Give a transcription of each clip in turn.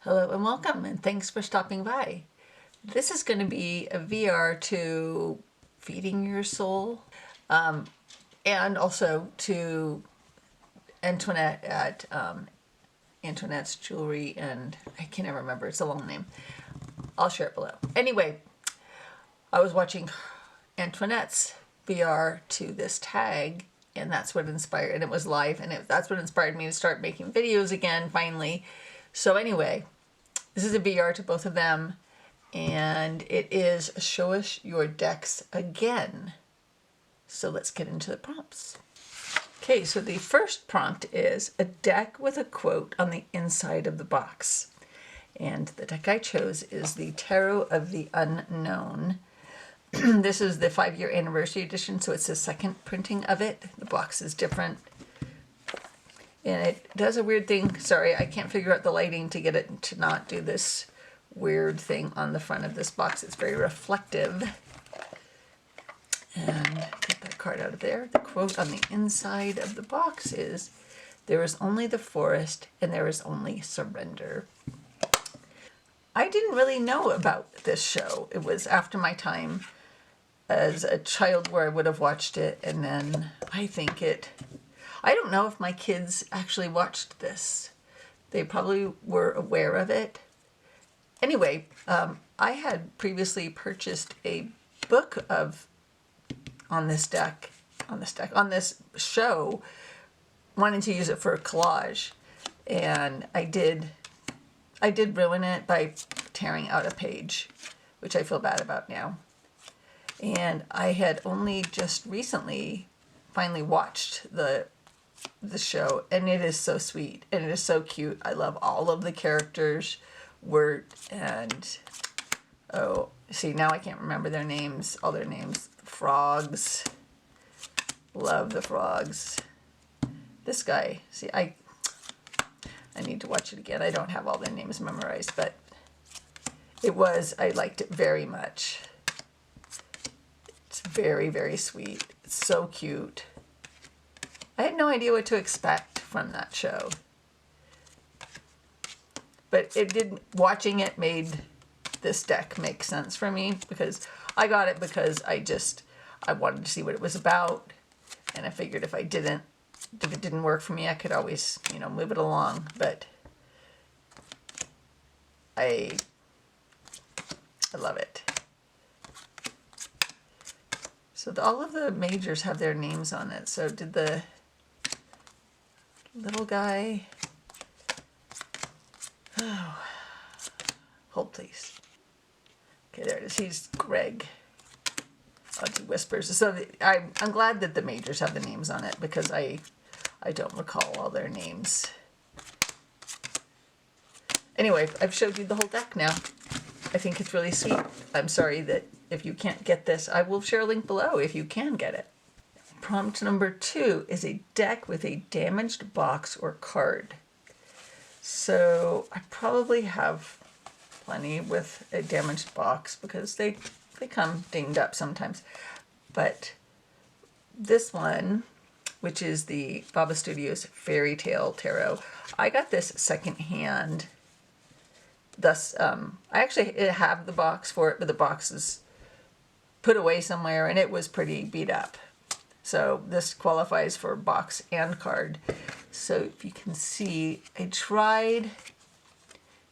Hello and welcome, and thanks for stopping by. This is going to be a VR to feeding your soul, and also to Antoinette at Antoinette's Jewelry, and I can never remember, it's a long name. I'll share it below. Anyway, I was watching Antoinette's VR to this tag, and that's what inspired, and it was live, and that's what inspired me to start making videos again, finally. So anyway, this is a VR to both of them, and it is Show Us Your Decks Again. So let's get into the prompts. Okay, so the first prompt is a deck with a quote on the inside of the box. And the deck I chose is the Tarot.of.Unknown. This is the 5-year anniversary edition, so it's the second printing of it. The box is different. And it does a weird thing. Sorry, I can't figure out the lighting to get it to not do this weird thing on the front of this box. It's very reflective. And get that card out of there. The quote on the inside of the box is, "There is only the forest and there is only surrender." I didn't really know about this show. It was after my time as a child where I would have watched it, and then I don't know if my kids actually watched this. They probably were aware of it. Anyway, I had previously purchased a book on this show, wanting to use it for a collage, and I did ruin it by tearing out a page, which I feel bad about now. And I had only just recently finally watched the show, and it is so sweet and it is so cute. I love all of the characters. Oh, see, now I can't remember their names, all their names. Frogs. Love the frogs. This guy, see, I need to watch it again. I don't have all their names memorized, but I liked it very much. It's very, very sweet. It's so cute. I had no idea what to expect from that show. But watching it made this deck make sense for me, because I got it because I wanted to see what it was about, and I figured if it didn't work for me, I could always, move it along. But I love it. So all of the majors have their names on it. So did the little guy, hold please. Okay, there it is. He's Greg. Lots of whispers. So I'm glad that the majors have the names on it, because I don't recall all their names. Anyway, I've showed you the whole deck now. I think it's really sweet. I'm sorry that if you can't get this, I will share a link below if you can get it. Prompt number 2 is a deck with a damaged box or card. So I probably have plenty with a damaged box, because they come dinged up sometimes. But this one, which is the Baba Studios Fairy Tale Tarot, I got this secondhand. Thus, I actually have the box for it, but the box is put away somewhere, and it was pretty beat up. So this qualifies for box and card. So if you can see, I tried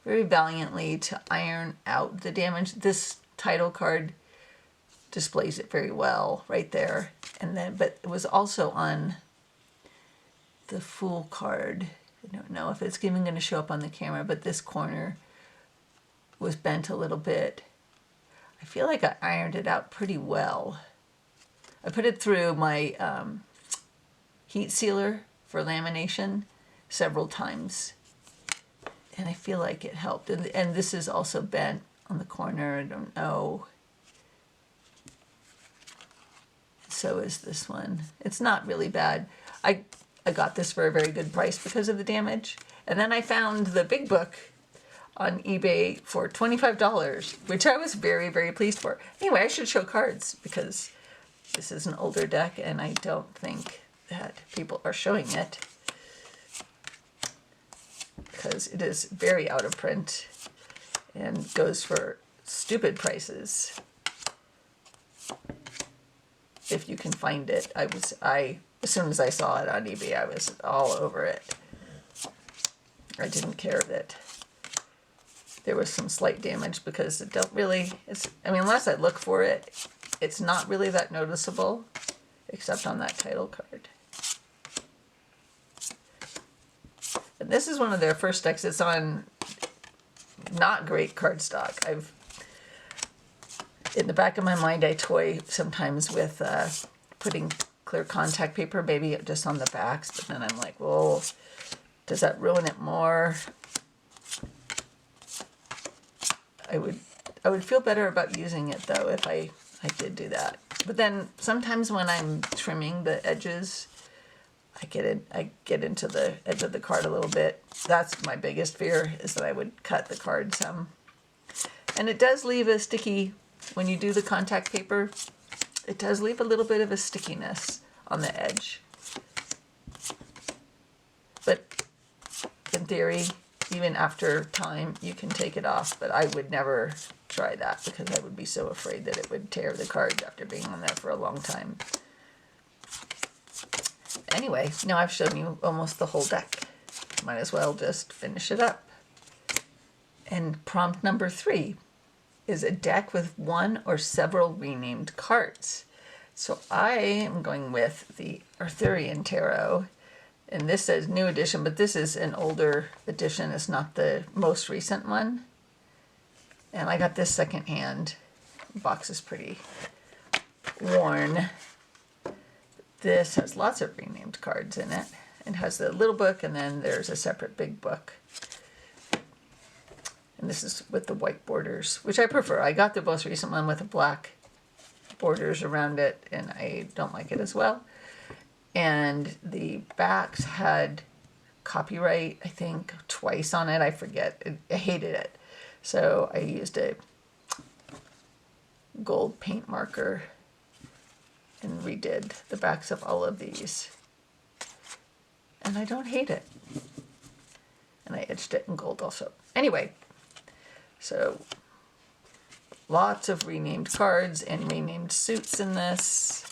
very valiantly to iron out the damage. This title card displays it very well right there. But it was also on the Fool card. I don't know if it's even going to show up on the camera, but this corner was bent a little bit. I feel like I ironed it out pretty well. I put it through my heat sealer for lamination several times, and I feel like it helped. And this is also bent on the corner. I don't know. So is this one. It's not really bad. I got this for a very good price because of the damage. And then I found the big book on eBay for $25, which I was very, very pleased for. Anyway, I should show cards, because this is an older deck, and I don't think that people are showing it. because it is very out of print and goes for stupid prices. If you can find it. As soon as I saw it on eBay, I was all over it. I didn't care that there was some slight damage because it don't really, unless I look for it, it's not really that noticeable, except on that title card. And this is one of their first decks. It's on not great cardstock. In the back of my mind, I toy sometimes with putting clear contact paper, maybe just on the backs, but then I'm like, well, does that ruin it more? I would feel better about using it though if I did do that. But then sometimes when I'm trimming the edges, I get into the edge of the card a little bit. That's my biggest fear, is that I would cut the card some. And it does leave a sticky, when you do the contact paper, it does leave a little bit of a stickiness on the edge. But in theory, even after time, you can take it off, but I would never try that because I would be so afraid that it would tear the cards after being on there for a long time. Anyway, now I've shown you almost the whole deck. Might as well just finish it up. And prompt number 3 is a deck with one or several renamed cards. So I am going with the Arthurian Tarot. And this says new edition, but this is an older edition. It's not the most recent one. And I got this secondhand. The box is pretty worn. This has lots of renamed cards in it. It has the little book, and then there's a separate big book. And this is with the white borders, which I prefer. I got the most recent one with the black borders around it, and I don't like it as well. And the backs had copyright, I think, twice on it. I forget. I hated it. So I used a gold paint marker and redid the backs of all of these. And I don't hate it. And I etched it in gold also. Anyway, so lots of renamed cards and renamed suits in this,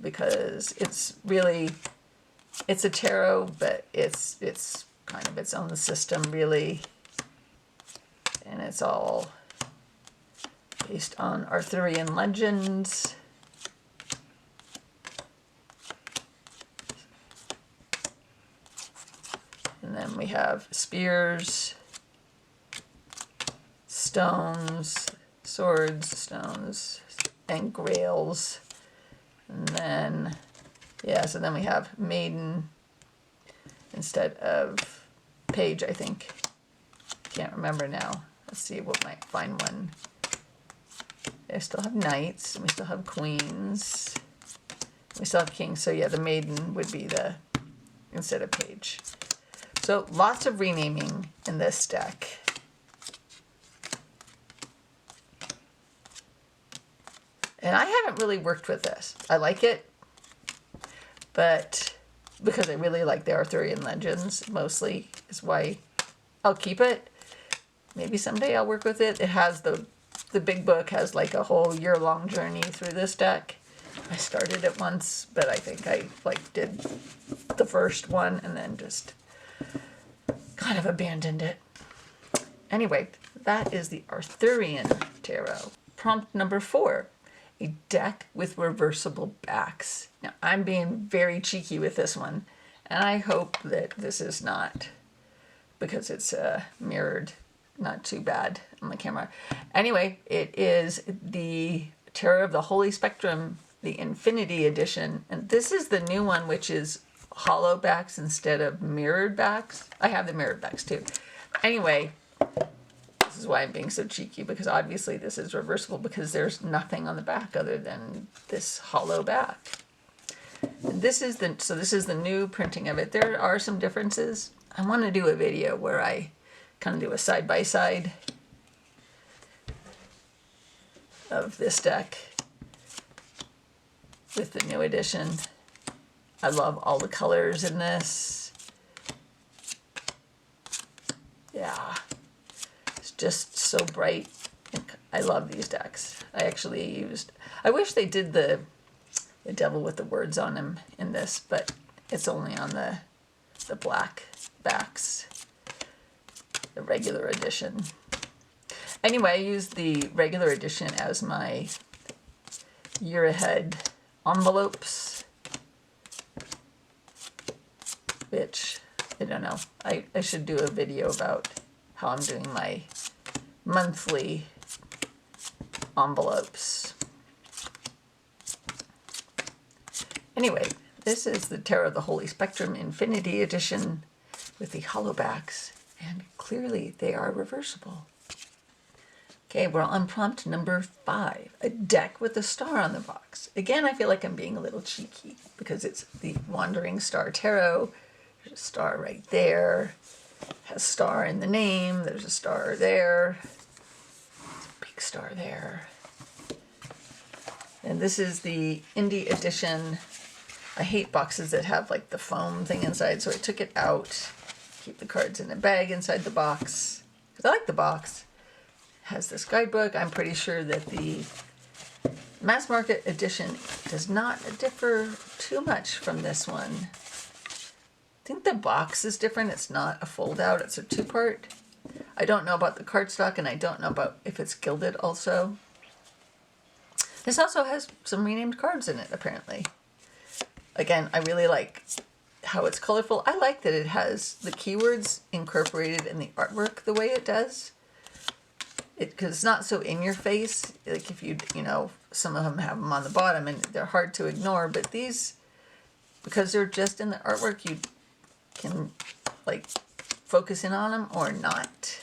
because it's a tarot, but it's kind of its own system, really. And it's all based on Arthurian legends. And then we have spears, stones, swords, stones, and grails. And then, so then we have maiden instead of page, I think. Can't remember now. Let's see, we might find one. I still have knights, and we still have queens. We still have kings, so yeah, the maiden would be the, instead of page. So lots of renaming in this deck. And I haven't really worked with this. I like it, but because I really like the Arthurian legends, mostly is why I'll keep it. Maybe someday I'll work with it. It has the big book has like a whole year-long journey through this deck. I started it once, but I think I did the first one and then just kind of abandoned it. Anyway, that is the Arthurian Tarot. Prompt number 4. A deck with reversible backs. Now, I'm being very cheeky with this one, and I hope that this is not, because it's mirrored, not too bad on the camera. Anyway, it is the Tarot of the Holy Spectrum, the Infinity Edition, and this is the new one, which is hollow backs instead of mirrored backs. I have the mirrored backs too. Anyway, this is why I'm being so cheeky, because obviously this is reversible because there's nothing on the back other than this hollow back. And this is the new printing of it. There are some differences. I want to do a video where I kind of do a side-by-side of this deck with the new edition. I love all the colors in this. Yeah, it's just so bright. I love these decks. I wish they did the devil with the words on him in this, but it's only on the black backs, the regular edition. Anyway, I used the regular edition as my year ahead envelopes, which, I don't know, I should do a video about how I'm doing my monthly envelopes. Anyway, this is the Tarot of the Holy Spectrum Infinity Edition with the hollow backs, and clearly they are reversible. Okay, we're on prompt number 5, a deck with a star on the box. Again, I feel like I'm being a little cheeky because it's the Wandering Star Tarot. There's a star right there, has star in the name, there's a star there, there's a big star there. And this is the indie edition. I hate boxes that have like the foam thing inside, so I took it out, keep the cards in a bag inside the box, because I like the box. It has this guidebook. I'm pretty sure that the mass market edition does not differ too much from this one. I think the box is different. It's not a fold out, it's a 2-part. I don't know about the cardstock, and I don't know about if it's gilded also. This also has some renamed cards in it, apparently. Again, I really like how it's colorful. I like that it has the keywords incorporated in the artwork the way it does. Because it's not so in your face. Like if you know, some of them have them on the bottom and they're hard to ignore. But these, because they're just in the artwork, you can like focus in on them or not.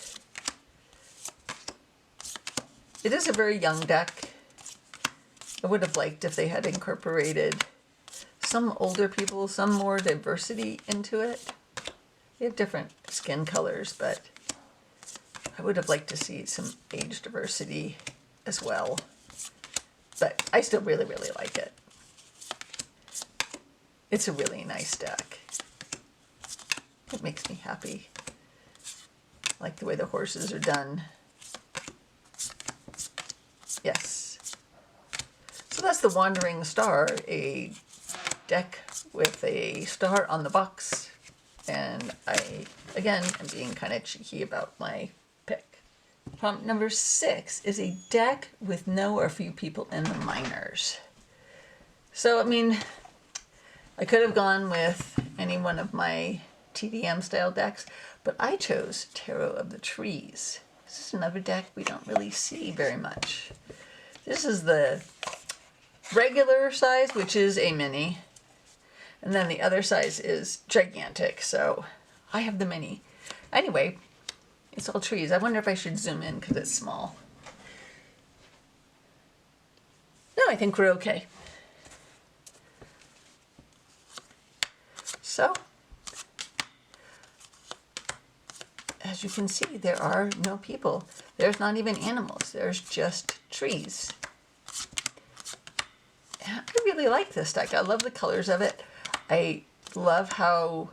It is a very young deck. I would have liked if they had incorporated some older people, some more diversity into it. They have different skin colors, but I would have liked to see some age diversity as well. But I still really, really like it. It's a really nice deck. It makes me happy. I like the way the horses are done. Yes. So that's the Wandering Star, a deck with a star on the box, and I again am being kind of cheeky about my pick. Prompt number 6 is a deck with no or few people in the minors. So I mean, I could have gone with any one of my TDM style decks, but I chose Tarot of the Trees. This is another deck we don't really see very much. This is the regular size, which is a mini. And then the other size is gigantic, so I have the mini. Anyway, it's all trees. I wonder if I should zoom in because it's small. No, I think we're okay. So, as you can see, there are no people. There's not even animals. There's just trees. And I really like this deck. I love the colors of it. I love how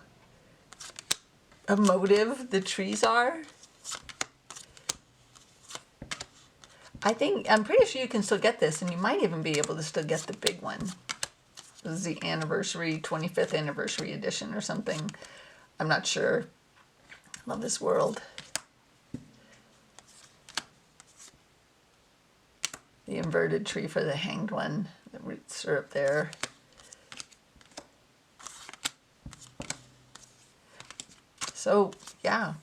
emotive the trees are. I'm pretty sure you can still get this, and you might even be able to still get the big one. This is the 25th anniversary edition or something. I'm not sure. Love this world. The inverted tree for the hanged one. The roots are up there. So, yeah,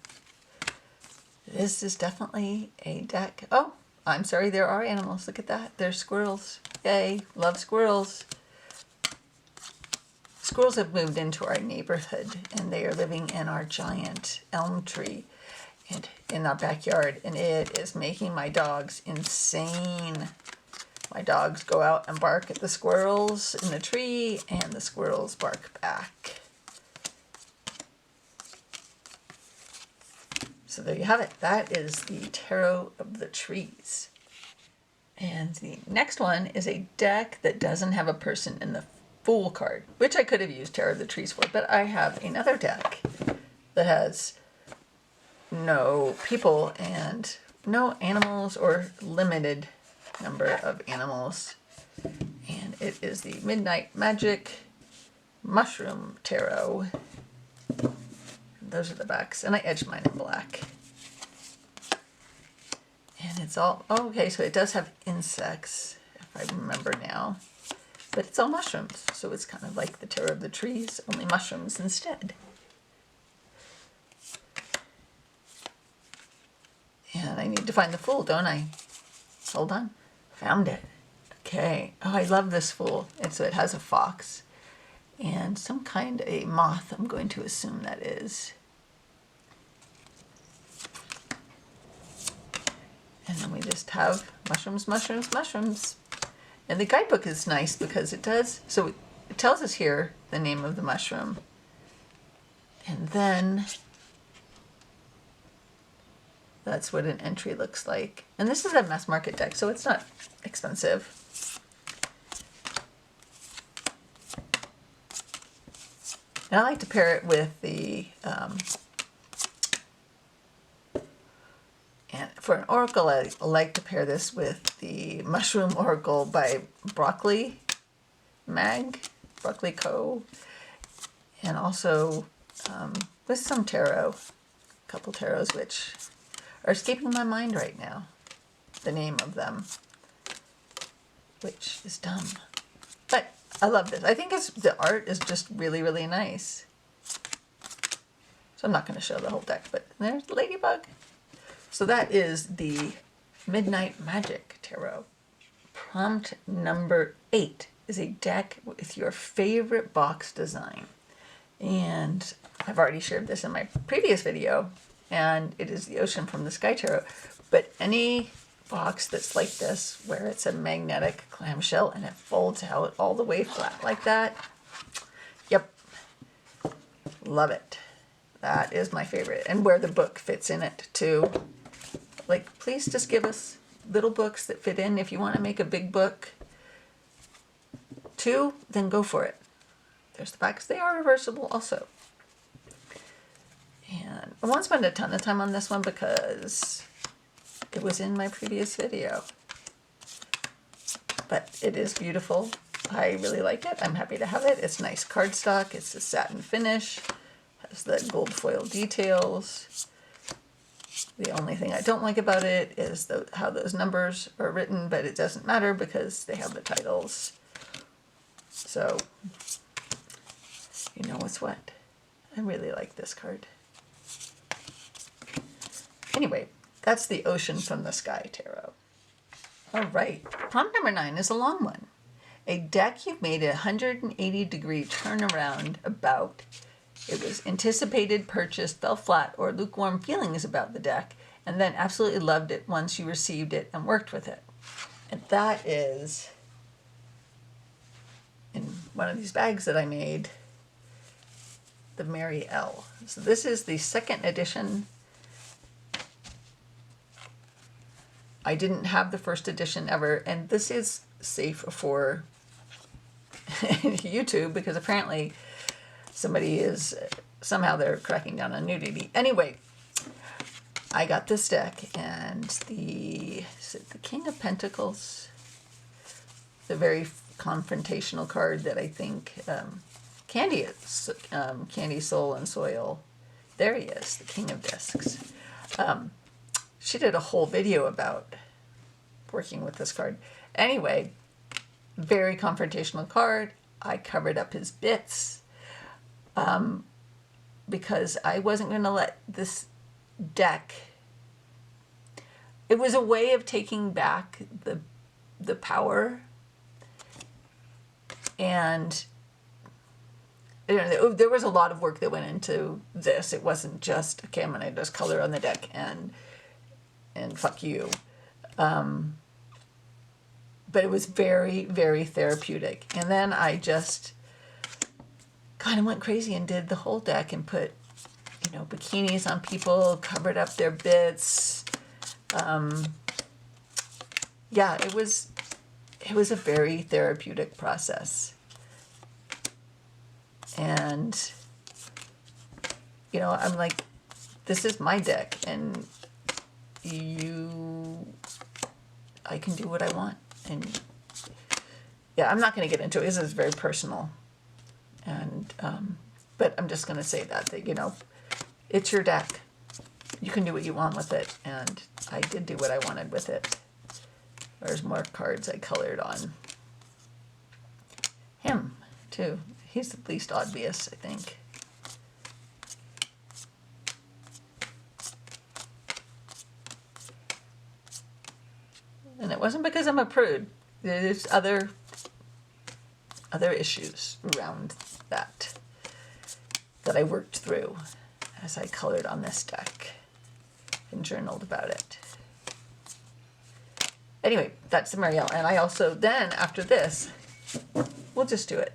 this is definitely a deck. Oh, I'm sorry, there are animals. Look at that. There's squirrels. Yay, love squirrels. Squirrels have moved into our neighborhood, and they are living in our giant elm tree and in our backyard, and it is making my dogs insane. My dogs go out and bark at the squirrels in the tree, and the squirrels bark back. So there you have it. That is the Tarot of the Trees. And the next one is a deck that doesn't have a person in the Fool card, which I could have used Tarot of the Trees for, but I have another deck that has no people and no animals or limited number of animals. And it is the Midnight Magic Mushroom Tarot. Those are the backs, and I edged mine in black. And it's all, oh, okay, so it does have insects, if I remember now. But it's all mushrooms, so it's kind of like the Tarot of the Trees, only mushrooms instead. And I need to find the Fool, don't I? Hold on. Found it. Okay. Oh, I love this Fool. And so it has a fox and some kind of a moth, I'm going to assume that is. And then we just have mushrooms, mushrooms, mushrooms. And the guidebook is nice because it does, so it tells us here the name of the mushroom. And then that's what an entry looks like. And this is a mass market deck, so it's not expensive. And I like to pair it with the, and for an oracle, I like to pair this with the Mushroom Oracle by Broccoli Co. And also with some tarot, a couple tarots which are escaping my mind right now, the name of them, which is dumb. But I love this. I think the art is just really, really nice. So I'm not going to show the whole deck, but there's the Ladybug. So that is the Midnight Magic Tarot. Prompt number 8 is a deck with your favorite box design. And I've already shared this in my previous video, and it is the Ocean from the Sky Tarot. But any box that's like this, where it's a magnetic clamshell and it folds out all the way flat like that, yep, love it. That is my favorite. And where the book fits in it too. Like, please just give us little books that fit in. If you want to make a big book too, then go for it. There's the backs. They are reversible also. And I won't spend a ton of time on this one because it was in my previous video. But it is beautiful. I really like it. I'm happy to have it. It's nice cardstock. It's a satin finish. Has the gold foil details. The only thing I don't like about it is how those numbers are written, but it doesn't matter because they have the titles. So, you know what's what. I really like this card. Anyway, that's the Ocean from the Sky Tarot. All right, prompt number 9 is a long one. A deck you've made a 180-degree turnaround about. It was anticipated, purchased, fell flat, or lukewarm feelings about the deck, and then absolutely loved it once you received it and worked with it. And that is in one of these bags that I made, the Mary L. So this is the second edition. I didn't have the first edition ever, and this is safe for YouTube because apparently somebody is, somehow they're cracking down on nudity. Anyway, I got this deck, and is it the King of Pentacles? The very confrontational card that I think Candy is, Candy Soul and Soil. There he is, the King of Discs. She did a whole video about working with this card. Anyway, very confrontational card. I covered up his bits because I wasn't going to let this deck... It was a way of taking back the power, and you know, there was a lot of work that went into this. It wasn't just, okay, I'm going to just color on the deck and fuck you. But it was very, very therapeutic. And then I just kind of went crazy and did the whole deck and put, you know, bikinis on people, covered up their bits. Yeah, it was a very therapeutic process. And, you know, I'm like, this is my deck, and I can do what I want. And yeah, I'm not going to get into it. This is very personal. And, but I'm just going to say that, you know, it's your deck. You can do what you want with it. And I did do what I wanted with it. There's more cards I colored on him, too. He's the least obvious, I think. And it wasn't because I'm a prude. There's other issues around that I worked through as I colored on this deck and journaled about it. Anyway, that's the Marielle. And I also, then after this, we'll just do it.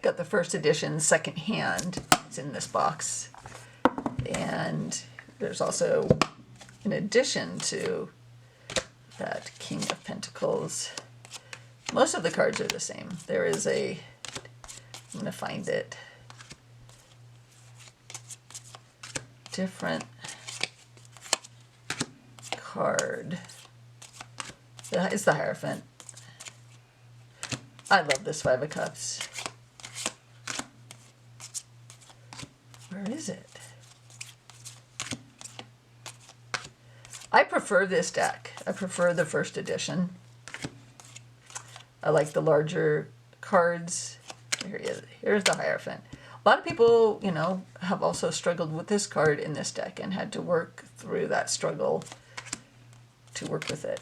Got the first edition second hand. It's in this box. And there's also, in addition to that King of Pentacles, most of the cards are the same. There is I'm going to find it, different card. It's the Hierophant. I love this Five of Cups. Where is it? I prefer this deck. I prefer the first edition. I like the larger cards. Here he is. Here's the Hierophant. A lot of people, you know, have also struggled with this card in this deck and had to work through that struggle to work with it.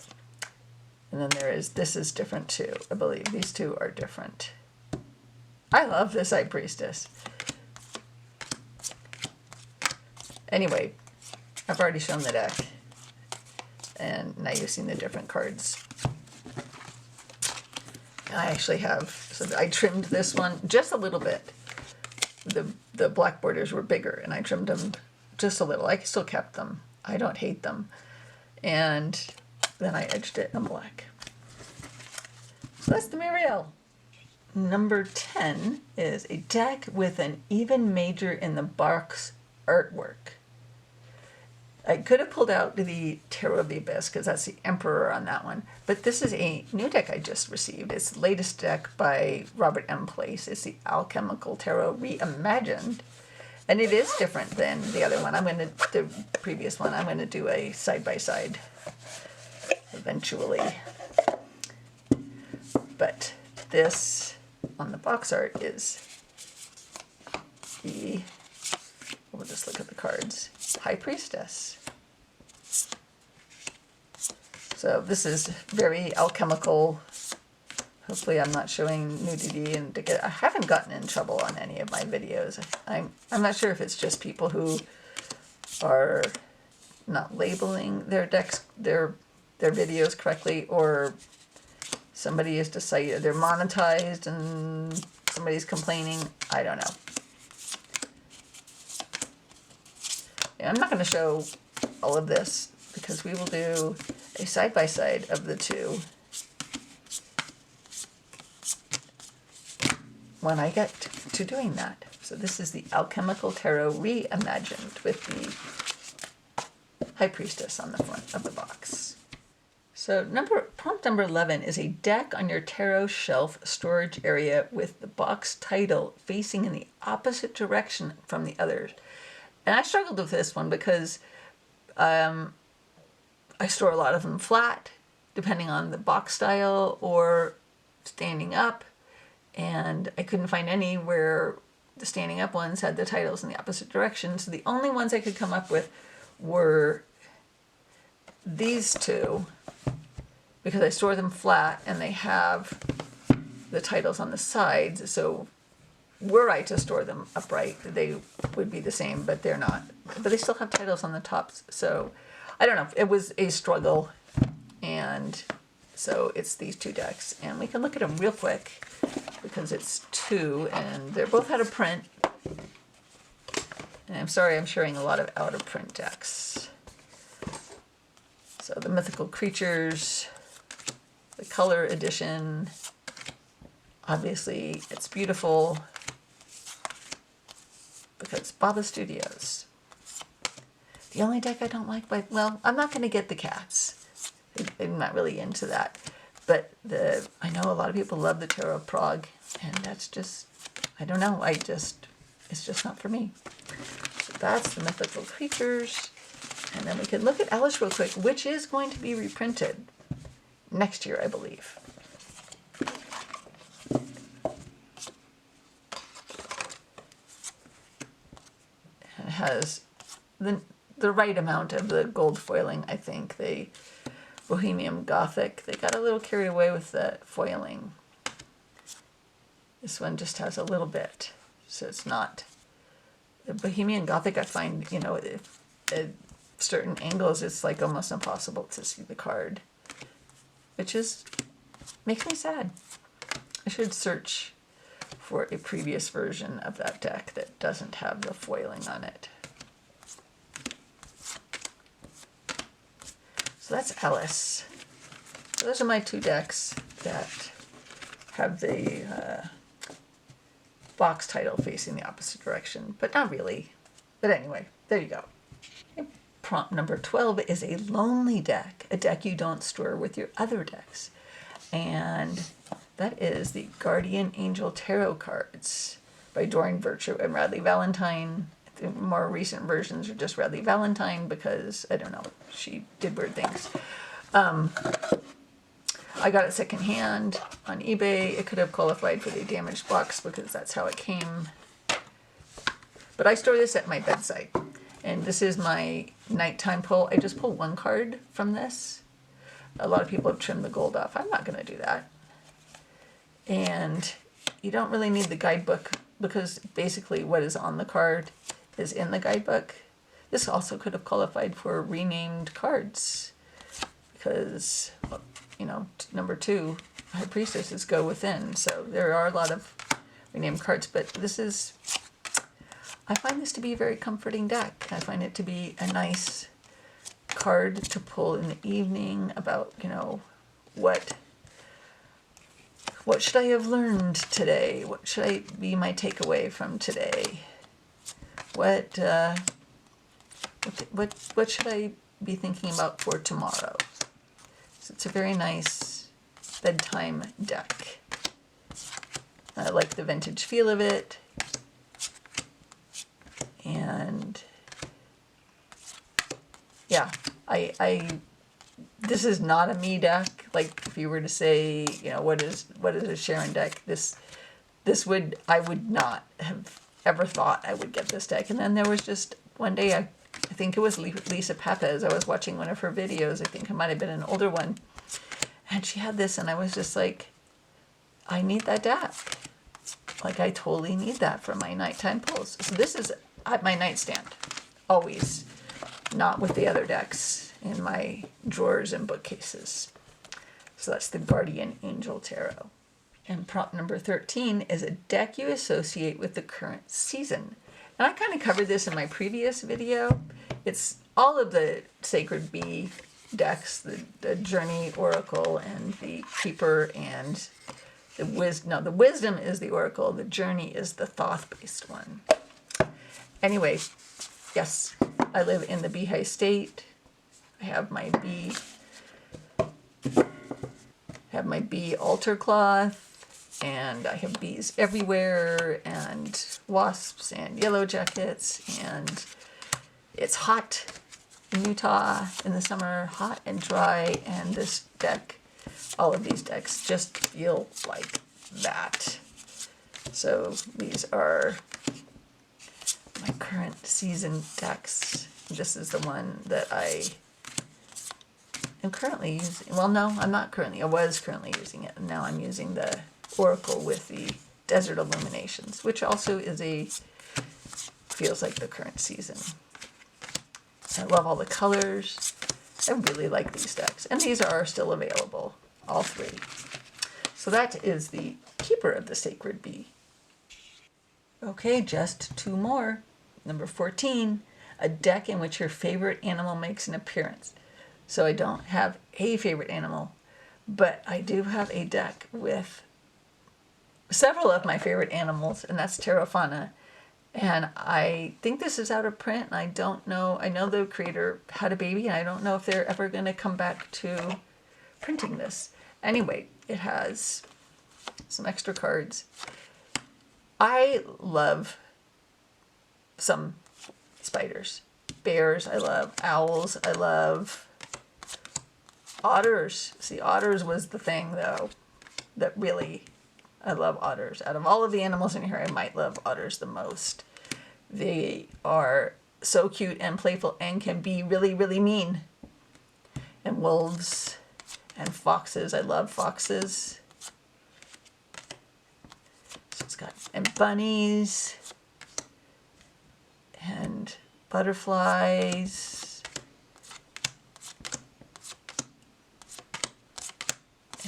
And then this is different too, I believe. These two are different. I love this High Priestess. Anyway, I've already shown the deck. And now you've seen the different cards. I actually have, so I trimmed this one just a little bit. The black borders were bigger, and I trimmed them just a little. I still kept them. I don't hate them. And then I edged it in black. So that's the Marielle. Number 10 is a deck with an even major in the box artwork. I could have pulled out the Tarot of the Abyss because that's the Emperor on that one. But this is a new deck I just received. It's the latest deck by Robert M. Place. It's the Alchemical Tarot Reimagined. And it is different than the other one. The previous one. I'm going to do a side-by-side eventually. But this on the box art is the, we'll just look at the cards, High Priestess. So this is very alchemical. Hopefully I'm not showing nudity, and I haven't gotten in trouble on any of my videos. I'm not sure if it's just people who are not labeling their decks, their videos correctly, or somebody has decided they're monetized and somebody's complaining. I don't know. Yeah, I'm not going to show all of this because we will do a side-by-side of the two when I get to doing that. So this is the Alchemical Tarot Reimagined with the High Priestess on the front of the box. So prompt number 11 is a deck on your tarot shelf storage area with the box title facing in the opposite direction from the others. And I struggled with this one because I store a lot of them flat, depending on the box style, or standing up. And I couldn't find any where the standing up ones had the titles in the opposite direction. So the only ones I could come up with were these two, because I store them flat and they have the titles on the sides. So were I to store them upright, they would be the same, but they're not. But they still have titles on the tops. So I don't know. It was a struggle. And so it's these two decks. And we can look at them real quick because it's two and they're both out of print. And I'm sorry I'm sharing a lot of out of print decks. So the Mythical Creatures, the color edition. Obviously it's beautiful because Baba Studios. The only deck I don't like, well, I'm not going to get the cats. I'm not really into that. But I know a lot of people love the Tarot of Prague, and that's just, I don't know, it's just not for me. So that's the mythical creatures. And then we can look at Alice real quick, which is going to be reprinted next year, I believe. And it has the right amount of the gold foiling, I think. The Bohemian Gothic, they got a little carried away with the foiling. This one just has a little bit, so it's not. The Bohemian Gothic, I find, you know, if at certain angles, it's like almost impossible to see the card, which makes me sad. I should search for a previous version of that deck that doesn't have the foiling on it. So that's Alice. So those are my two decks that have the box title facing the opposite direction, but not really. But anyway, there you go. Okay. Prompt number 12 is a lonely deck, a deck you don't store with your other decks. And that is the Guardian Angel Tarot cards by Doreen Virtue and Radley Valentine. The more recent versions are just Radley Valentine because, I don't know, she did weird things. I got it secondhand on eBay. It could have qualified for the damaged box because that's how it came. But I store this at my bedside. And this is my nighttime pull. I just pull one card from this. A lot of people have trimmed the gold off. I'm not going to do that. And you don't really need the guidebook because basically what is on the card is in the guidebook. This also could have qualified for renamed cards because, you know, number 2, High Priestesses go within. So there are a lot of renamed cards, but I find this to be a very comforting deck. I find it to be a nice card to pull in the evening about, you know, what should I have learned today? What should I be my takeaway from today? What should I be thinking about for tomorrow? So it's a very nice bedtime deck. I like the vintage feel of it. And yeah, this is not a me deck. Like if you were to say, you know, what is a Sharon deck? I would not have ever thought I would get this deck. And then there was just one day, I think it was Lisa Papez. I was watching one of her videos. I think it might have been an older one. And she had this and I was just like, I need that deck. Like I totally need that for my nighttime pulls. So this is at my nightstand, always, not with the other decks in my drawers and bookcases. So that's the Guardian Angel Tarot. And prompt number 13 is a deck you associate with the current season. And I kind of covered this in my previous video. It's all of the Sacred Bee decks, the Journey Oracle and the Keeper and the Wisdom. No, the Wisdom is the Oracle. The Journey is the Thoth-based one. Anyway, yes, I live in the Beehive State. I have my bee altar cloth. And I have bees everywhere, and wasps, and yellow jackets, and it's hot in Utah in the summer, hot and dry, and this deck, all of these decks just feel like that. So these are my current season decks. This is the one that I am currently using. Well, no, I'm not currently. I was currently using it, and now I'm using the Oracle with the Desert Illuminations, which also feels like the current season. I love all the colors. I really like these decks, and these are still available, all 3. So that is the Keeper of the Sacred Bee. Okay, just 2 more. Number 14, a deck in which your favorite animal makes an appearance. So I don't have a favorite animal, but I do have a deck with several of my favorite animals, and that's Terra Fauna. And I think this is out of print, and I don't know. I know the creator had a baby, and I don't know if they're ever going to come back to printing this. Anyway, it has some extra cards. I love some spiders. Bears, I love. Owls, I love. Otters. See, otters was the thing, though, that really... I love otters. Out of all of the animals in here, I might love otters the most. They are so cute and playful and can be really, really mean. And wolves and foxes. I love foxes. So it's got, and bunnies and butterflies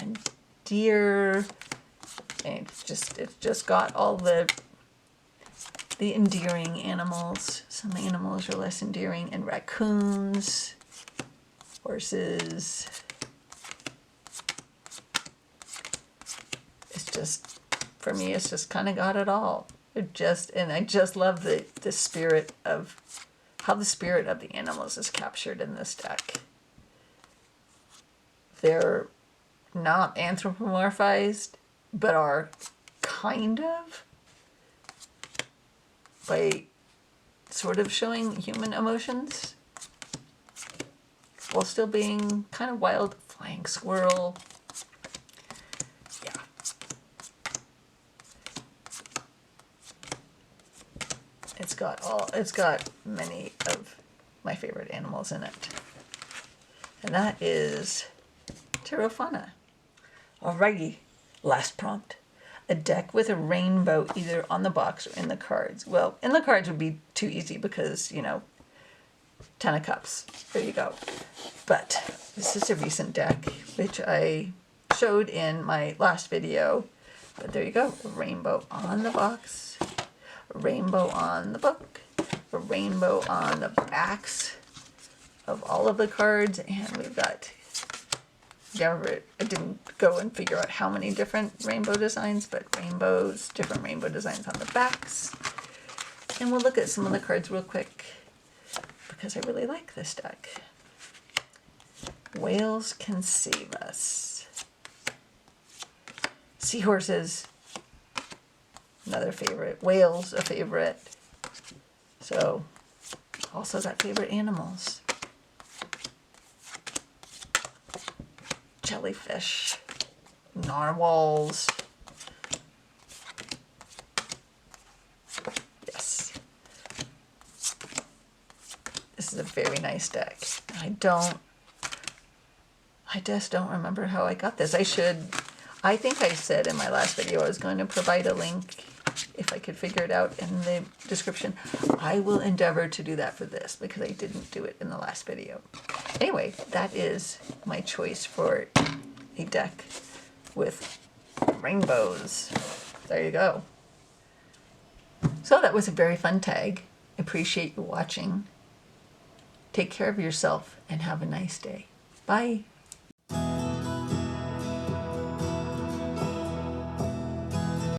and deer. And it's just got all the endearing animals. Some animals are less endearing, and raccoons, horses. It's just, for me, it's just kind of got it all. And I just love the spirit of, how the spirit of the animals is captured in this deck. They're not anthropomorphized, but are kind of, by sort of showing human emotions while still being kind of wild. Flying squirrel. Yeah. It's got many of my favorite animals in it. And that is Terrafauna. Alrighty. Last prompt. A deck with a rainbow either on the box or in the cards. Well, in the cards would be too easy because, you know, 10 of Cups. There you go. But this is a recent deck, which I showed in my last video. But there you go. A rainbow on the box. A rainbow on the book. A rainbow on the backs of all of the cards. And we've got... I didn't go and figure out how many different rainbow designs, but different rainbow designs on the backs. And we'll look at some of the cards real quick, because I really like this deck. Whales can save us. Seahorses, another favorite. Whales, a favorite. So, also got favorite animals. Jellyfish, narwhals. Yes. This is a very nice deck. I just don't remember how I got this. I think I said in my last video I was going to provide a link if I could figure it out in the description. I will endeavor to do that for this because I didn't do it in the last video. Anyway, that is my choice for a deck with rainbows. There you go. So that was a very fun tag. Appreciate you watching. Take care of yourself and have a nice day. Bye.